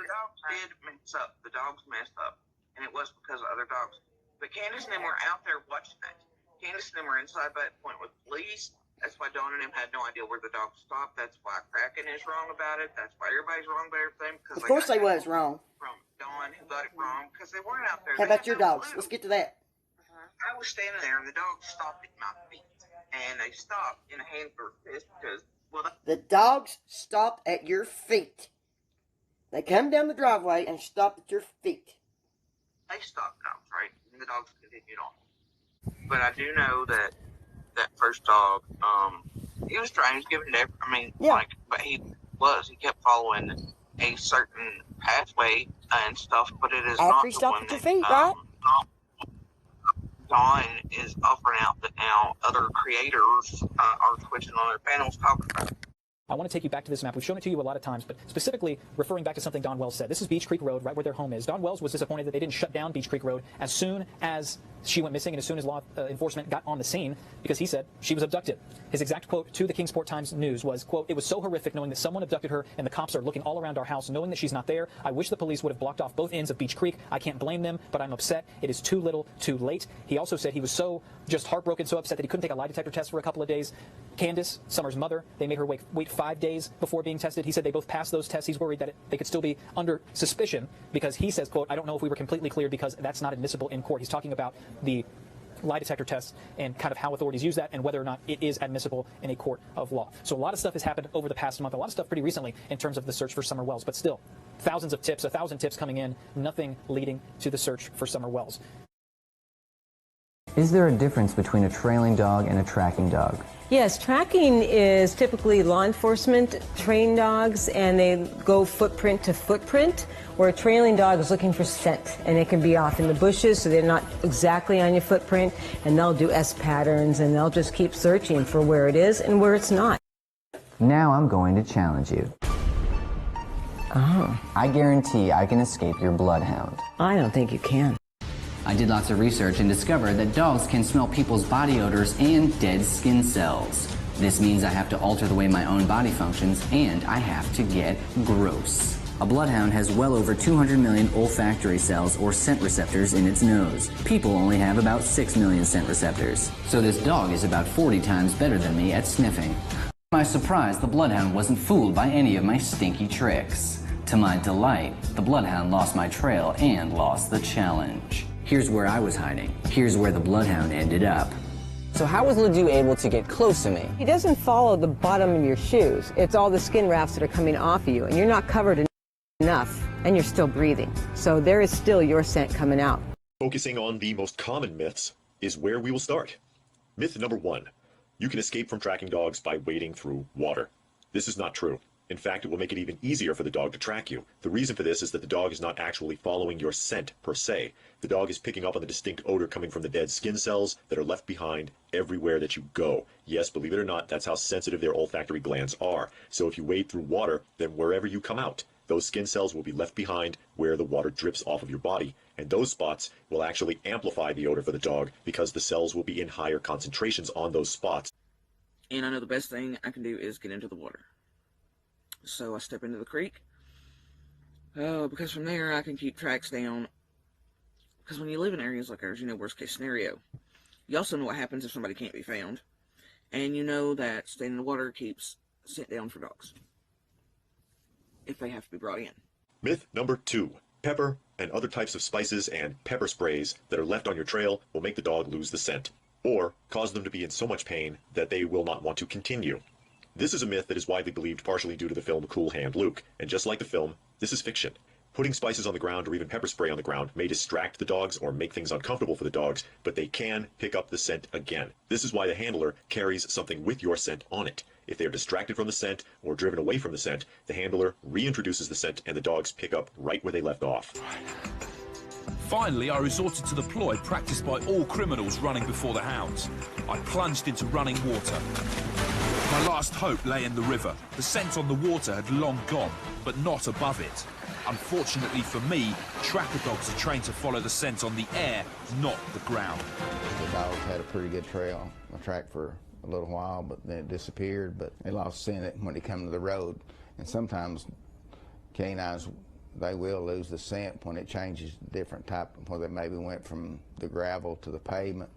dogs did mess up. The dogs messed up, and it was because of other dogs. But Candace and them were out there watching it. Candace and them were inside that point with police. That's why Dawn and them had no idea where the dog stopped. That's why Kraken is wrong about it. That's why everybody's wrong about everything. Of course they was wrong. From Dawn, who got it wrong, because they weren't out there. How about your dogs? Let's get to that. I was standing there, and the dog stopped at my feet. And they stopped in a handler because, well... The dogs stopped at your feet. They come down the driveway and stopped at your feet. They stopped dogs, right? And the dogs continued on. But I do know that that first dog, he was trying, he was giving it but he kept following a certain pathway and stuff, but it is not the one that, right? Dawn is offering out that now other creators are twitching on their panels talking about it. I want to take you back to this map. We've shown it to you a lot of times, but specifically referring back to something Don Wells said. This is Beach Creek Road, right where their home is. Don Wells was disappointed that they didn't shut down Beach Creek Road as soon as she went missing and as soon as law enforcement got on the scene, because he said she was abducted. His exact quote to the Kingsport Times News was, quote, "It was so horrific knowing that someone abducted her and the cops are looking all around our house knowing that she's not there. I wish the police would have blocked off both ends of Beach Creek. I can't blame them, but I'm upset. It is too little, too late." He also said he was so just heartbroken, so upset that he couldn't take a lie detector test for a couple of days. Candace, Summer's mother, they made her wait 5 days before being tested. He said they both passed those tests. He's worried that they could still be under suspicion because he says, quote, "I don't know if we were completely cleared because that's not admissible in court." He's talking about the lie detector tests and kind of how authorities use that and whether or not it is admissible in a court of law. So a lot of stuff has happened over the past month, a lot of stuff pretty recently in terms of the search for Summer Wells, but still thousands of tips, 1,000 tips coming in, nothing leading to the search for Summer Wells. Is there a difference between a trailing dog and a tracking dog? Yes, tracking is typically law enforcement trained dogs, and they go footprint to footprint, where a trailing dog is looking for scent, and it can be off in the bushes, so they're not exactly on your footprint, and they'll do S patterns, and they'll just keep searching for where it is and where it's not. Now I'm going to challenge you. Oh. I guarantee I can escape your bloodhound. I don't think you can. I did lots of research and discovered that dogs can smell people's body odors and dead skin cells. This means I have to alter the way my own body functions, and I have to get gross. A bloodhound has well over 200 million olfactory cells or scent receptors in its nose. People only have about 6 million scent receptors. So this dog is about 40 times better than me at sniffing. To my surprise, the bloodhound wasn't fooled by any of my stinky tricks. To my delight, the bloodhound lost my trail and lost the challenge. Here's where I was hiding. Here's where the bloodhound ended up. So how was Ledoux able to get close to me? He doesn't follow the bottom of your shoes. It's all the skin rafts that are coming off of you, and you're not covered enough, and you're still breathing. So there is still your scent coming out. Focusing on the most common myths is where we will start. Myth number 1. You can escape from tracking dogs by wading through water. This is not true. In fact, it will make it even easier for the dog to track you. The reason for this is that the dog is not actually following your scent per se. The dog is picking up on the distinct odor coming from the dead skin cells that are left behind everywhere that you go. Yes, believe it or not, that's how sensitive their olfactory glands are. So if you wade through water, then wherever you come out, those skin cells will be left behind where the water drips off of your body. And those spots will actually amplify the odor for the dog because the cells will be in higher concentrations on those spots. And I know the best thing I can do is get into the water. So I step into the creek. Because from there I can keep tracks down. Because when you live in areas like ours, you know worst case scenario. You also know what happens if somebody can't be found. And you know that staying in the water keeps scent down for dogs. If they have to be brought in. Myth number 2. Pepper and other types of spices and pepper sprays that are left on your trail will make the dog lose the scent, or cause them to be in so much pain that they will not want to continue. This is a myth that is widely believed partially due to the film Cool Hand Luke, and just like the film, this is fiction. Putting spices on the ground or even pepper spray on the ground may distract the dogs or make things uncomfortable for the dogs, but they can pick up the scent again. This is why the handler carries something with your scent on it. If they are distracted from the scent or driven away from the scent, the handler reintroduces the scent and the dogs pick up right where they left off. Finally, I resorted to the ploy practiced by all criminals running before the hounds. I plunged into running water. My last hope lay in the river. The scent on the water had long gone, but not above it. Unfortunately for me, tracker dogs are trained to follow the scent on the air, not the ground. The dogs had a pretty good trail, a track for a little while, but then it disappeared, but they lost scent when they come to the road. And sometimes canines, they will lose the scent when it changes different type, where they maybe went from the gravel to the pavement.